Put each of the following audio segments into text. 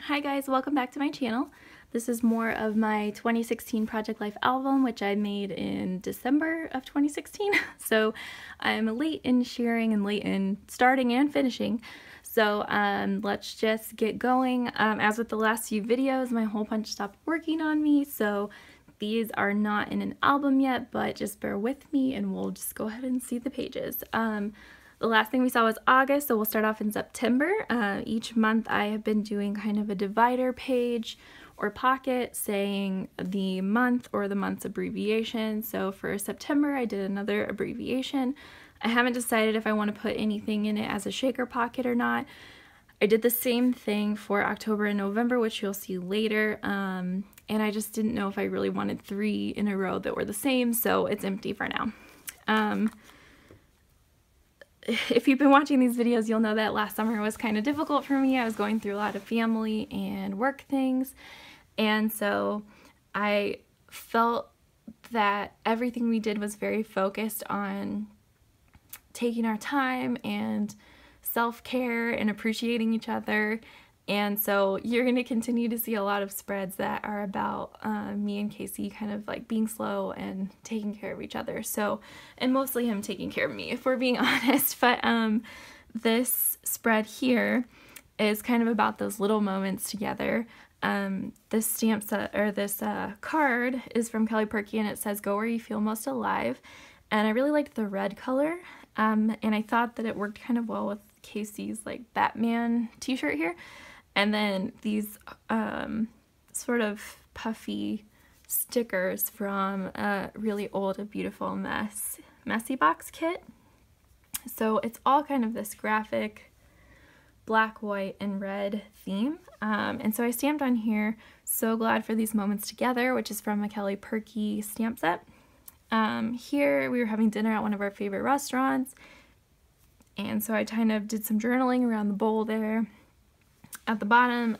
Hi guys, welcome back to my channel. This is more of my 2016 Project Life album, which I made in December of 2016. So I'm late in sharing and late in starting and finishing. So let's just get going. As with the last few videos, my hole punch stopped working on me, so these are not in an album yet, but just bear with me and we'll just go ahead and see the pages. The last thing we saw was August, so we'll start off in September. Each month I have been doing kind of a divider page or pocket saying the month or the month's abbreviation. So for September I did another abbreviation. I haven't decided if I want to put anything in it as a shaker pocket or not. I did the same thing for October and November, which you'll see later, and I just didn't know if I really wanted 3 in a row that were the same, so it's empty for now. If you've been watching these videos, you'll know that last summer was kind of difficult for me. I was going through a lot of family and work things, and so I felt that everything we did was very focused on taking our time and self-care and appreciating each other. And so you're going to continue to see a lot of spreads that are about me and Casey kind of like being slow and taking care of each other. So, and mostly him taking care of me, if we're being honest. But this spread here is kind of about those little moments together. This stamp set, or this card is from Purkey, and it says, "Go where you feel most alive." And I really liked the red color, and I thought that it worked kind of well with Casey's like Batman t-shirt here. And then these sort of puffy stickers from a really old A Beautiful Messy Box kit. So it's all kind of this graphic black, white, and red theme. And so I stamped on here, "So glad for these moments together," which is from a Purkey stamp set. Here we were having dinner at one of our favorite restaurants, and so I kind of did some journaling around the bowl there. At the bottom,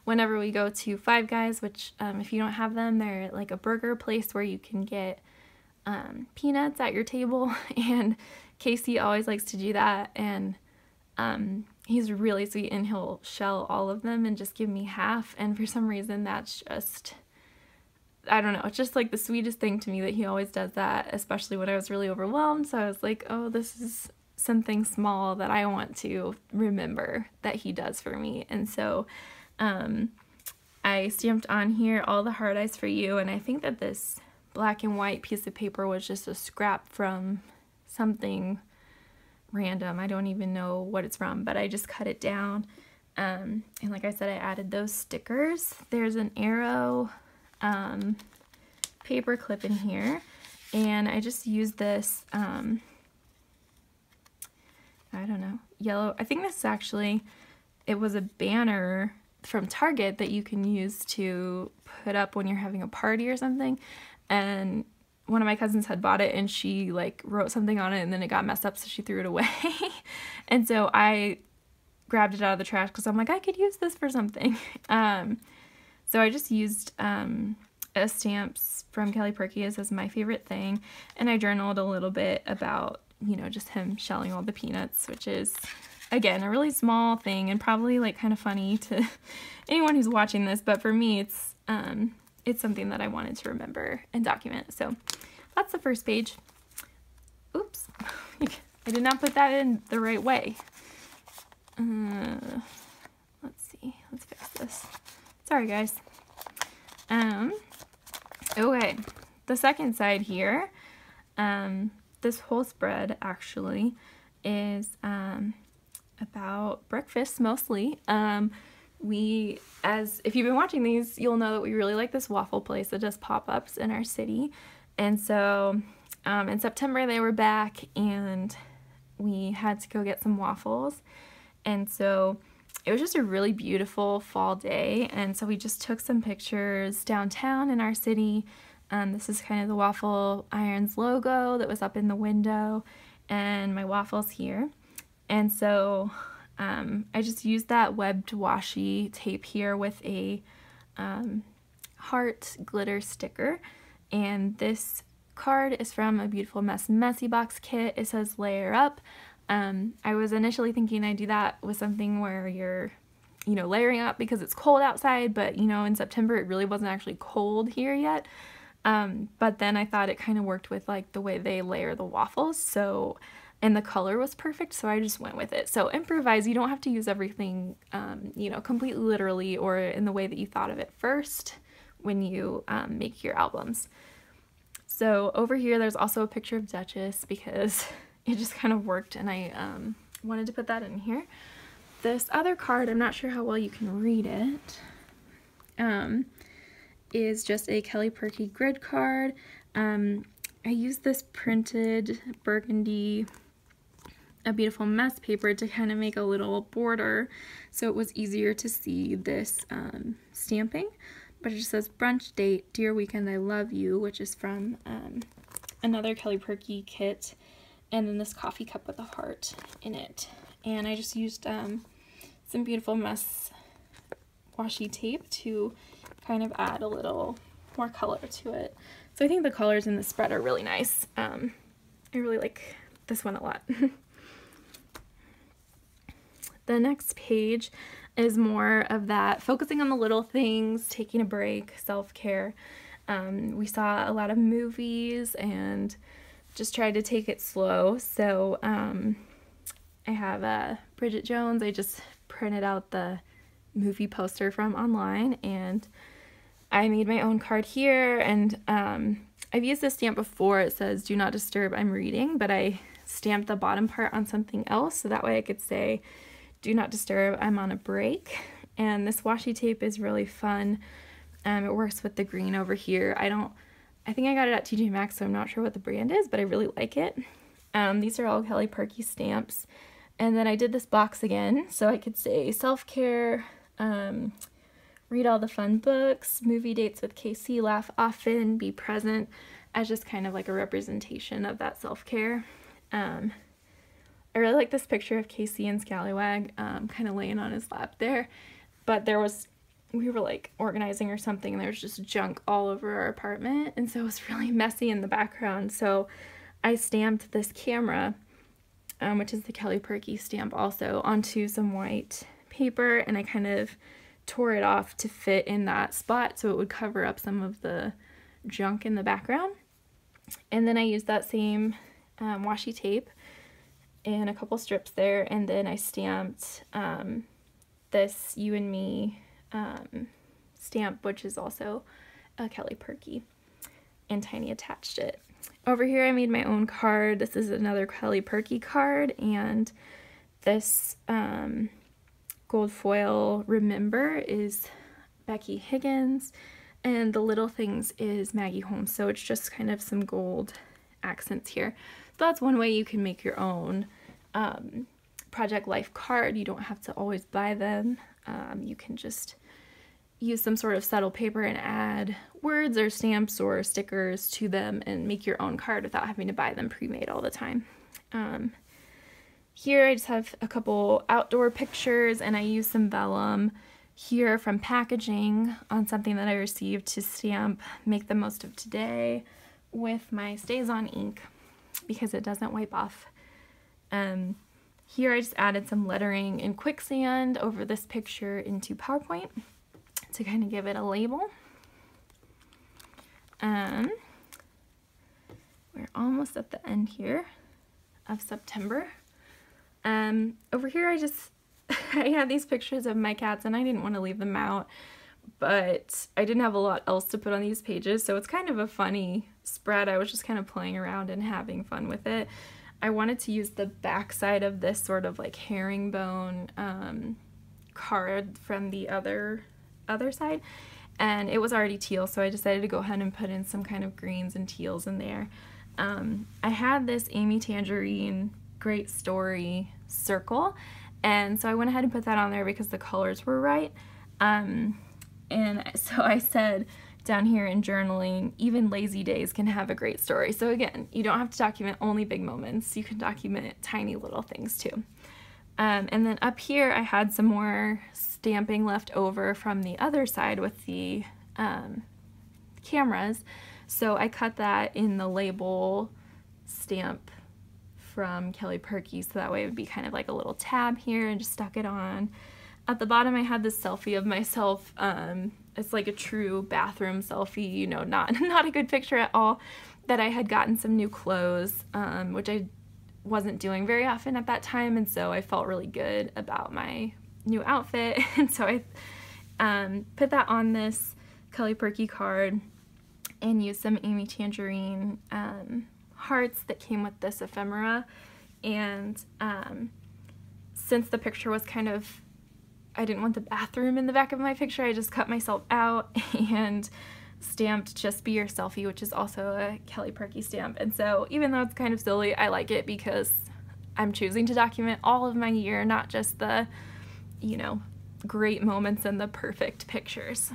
whenever we go to Five Guys, which if you don't have them, they're like a burger place where you can get peanuts at your table, and Casey always likes to do that, and he's really sweet and he'll shell all of them and just give me half, and for some reason that's just, I don't know, it's just like the sweetest thing to me that he always does that, especially when I was really overwhelmed. So I was like, oh, this is something small that I want to remember that he does for me. And so I stamped on here, "All the hard eyes for you," and I think that this black and white piece of paper was just a scrap from something random. I don't even know what it's from, but I just cut it down, and like I said, I added those stickers. There's an arrow paper clip in here, and I just used this I don't know, yellow, I think this is actually, it was a banner from Target that you can use to put up when you're having a party or something, and one of my cousins had bought it and she like wrote something on it and then it got messed up, so she threw it away. And so I grabbed it out of the trash because I'm like, I could use this for something. So I just used stamps from Purkey as my favorite thing, and I journaled a little bit about, you know, just him shelling all the peanuts, which is, again, a really small thing and probably like kind of funny to anyone who's watching this, but for me it's something that I wanted to remember and document. So that's the first page. Oops, I did not put that in the right way. Let's see, let's fix this. Sorry guys. Okay, the second side here, this whole spread actually is about breakfast mostly. If you've been watching these, you'll know that we really like this waffle place that does pop-ups in our city. And so in September they were back and we had to go get some waffles. And so it was just a really beautiful fall day, and so we just took some pictures downtown in our city. This is kind of the Waffle Irons logo that was up in the window, and my waffles here. And so I just used that webbed washi tape here with a heart glitter sticker, and this card is from A Beautiful Messy Box kit. It says "Layer Up." I was initially thinking I'd do that with something where you're you know, layering up because it's cold outside, but you know, in September it really wasn't actually cold here yet. But then I thought it kind of worked with like the way they layer the waffles, so, and the color was perfect, so I just went with it. So improvise. You don't have to use everything, you know, completely literally or in the way that you thought of it first when you make your albums. So over here there's also a picture of Duchess because it just kind of worked, and I wanted to put that in here. This other card, I'm not sure how well you can read it, is just a Kelly Purkey grid card. I used this printed burgundy A Beautiful Mess paper to kind of make a little border so it was easier to see this stamping. But it just says brunch date, dear weekend, I love you, which is from another Kelly Purkey kit, and then this coffee cup with a heart in it. And I just used some Beautiful Mess washi tape to kind of add a little more color to it. So I think the colors in the spread are really nice. I really like this one a lot. The next page is more of that focusing on the little things, taking a break, self-care. We saw a lot of movies and just tried to take it slow. So I have Bridget Jones. I just printed out the movie poster from online, and I made my own card here. And I've used this stamp before. It says do not disturb, I'm reading, but I stamped the bottom part on something else so that way I could say do not disturb, I'm on a break. And this washi tape is really fun. It works with the green over here. I think I got it at TJ Maxx, so I'm not sure what the brand is, but I really like it. These are all Kelly Purkey stamps. And then I did this box again, so I could say self-care, read all the fun books, movie dates with KC, laugh often, be present, as just kind of like a representation of that self-care. I really like this picture of KC and Scallywag kind of laying on his lap there, but we were like organizing or something, and there was just junk all over our apartment, and so it was really messy in the background. So I stamped this camera, which is the Kelly Purkey stamp also, onto some white paper, and I kind of tore it off to fit in that spot so it would cover up some of the junk in the background. And then I used that same washi tape and a couple strips there, and then I stamped this You and Me stamp, which is also a Kelly Purkey, and Tiny attached it. Over here I made my own card. This is another Kelly Purkey card, and this gold foil Remember is Becky Higgins, and the Little Things is Maggie Holmes, so it's just kind of some gold accents here. So that's one way you can make your own Project Life card. You don't have to always buy them. You can just use some sort of subtle paper and add words or stamps or stickers to them and make your own card without having to buy them pre-made all the time. Here I just have a couple outdoor pictures, and I use some vellum here from packaging on something that I received to stamp Make the Most of Today with my Stays On ink because it doesn't wipe off. Here I just added some lettering in quicksand over this picture into PowerPoint to kind of give it a label. We're almost at the end here of September. Over here I had these pictures of my cats, and I didn't want to leave them out, but I didn't have a lot else to put on these pages, so it's kind of a funny spread. I was just kind of playing around and having fun with it. I wanted to use the back side of this sort of like herringbone card from the other side, and it was already teal, so I decided to go ahead and put in some kind of greens and teals in there. I had this Amy Tangerine Great Story circle, and so I went ahead and put that on there because the colors were right. And so I said down here in journaling, even lazy days can have a great story. So again, you don't have to document only big moments. You can document tiny little things too. And then up here I had some more stamping left over from the other side with the cameras. So I cut that in the label stamp from Kelly Purkey, so that way it would be kind of like a little tab here, and just stuck it on. At the bottom I had this selfie of myself. It's like a true bathroom selfie, you know, not a good picture at all, that I had gotten some new clothes, which I wasn't doing very often at that time, and so I felt really good about my new outfit. And so I put that on this Kelly Purkey card and used some Amy Tangerine hearts that came with this ephemera. And since the picture was kind of, I didn't want the bathroom in the back of my picture, I just cut myself out and stamped Just Be Your Selfie, which is also a Kelly Purkey stamp. And so even though it's kind of silly, I like it because I'm choosing to document all of my year, not just the, you know, great moments and the perfect pictures.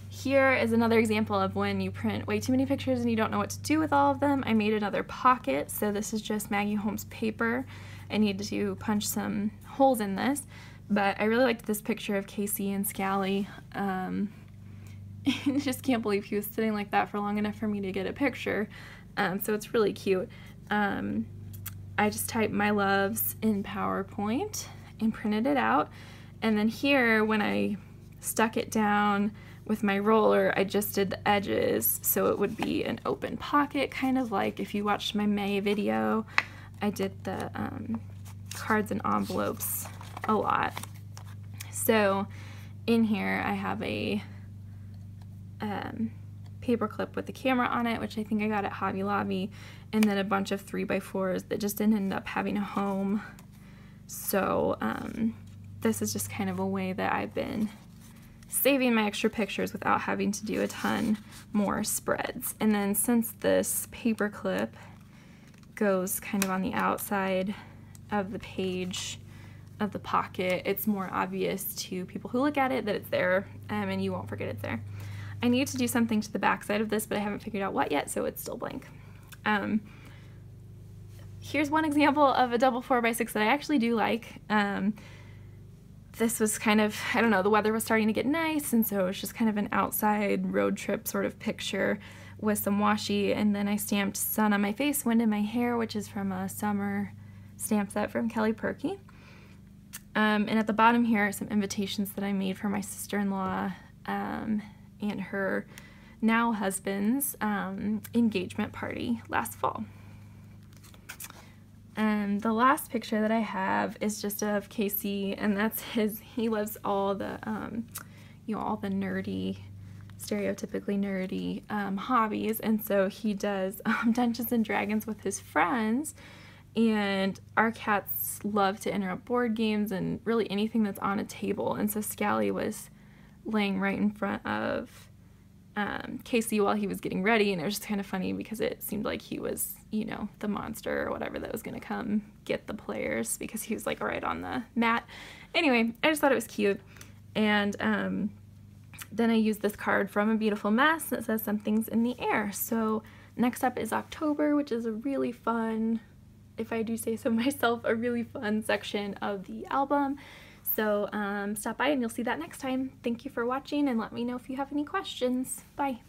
Here is another example of when you print way too many pictures and you don't know what to do with all of them. I made another pocket, so this is just Maggie Holmes paper. I need to punch some holes in this, but I really liked this picture of Casey and Scally. I just can't believe he was sitting like that for long enough for me to get a picture, so it's really cute. I just typed my loves in PowerPoint and printed it out, and then here when I stuck it down with my roller, I just did the edges so it would be an open pocket, kind of like if you watched my May video. I did the cards and envelopes a lot. So in here I have a paper clip with the camera on it, which I think I got at Hobby Lobby, and then a bunch of 3x4s that just didn't end up having a home. So this is just kind of a way that I've been saving my extra pictures without having to do a ton more spreads. And then since this paper clip goes kind of on the outside of the page of the pocket, it's more obvious to people who look at it that it's there, and you won't forget it's there. I need to do something to the back side of this, but I haven't figured out what yet, so it's still blank. Here's one example of a double 4x6 that I actually do like. This was kind of, I don't know, the weather was starting to get nice, and so it was just kind of an outside road trip sort of picture with some washi, and then I stamped Sun on My Face, Wind in My Hair, which is from a summer stamp set from Kelly Purkey. And at the bottom here are some invitations that I made for my sister-in-law and her now husband's engagement party last fall. And the last picture that I have is just of Casey, and that's he loves all the, you know, all the nerdy, stereotypically nerdy hobbies, and so he does Dungeons and Dragons with his friends, and our cats love to interrupt board games and really anything that's on a table, and so Scally was laying right in front of Casey while he was getting ready, and it was just kind of funny because it seemed like he was, you know, the monster or whatever that was going to come get the players because he was like right on the mat. Anyway, I just thought it was cute. And then I used this card from A Beautiful Mess that says Something's in the Air. So next up is October, which is a really fun, if I do say so myself, a really fun section of the album. So stop by and you'll see that next time. Thank you for watching, and let me know if you have any questions. Bye.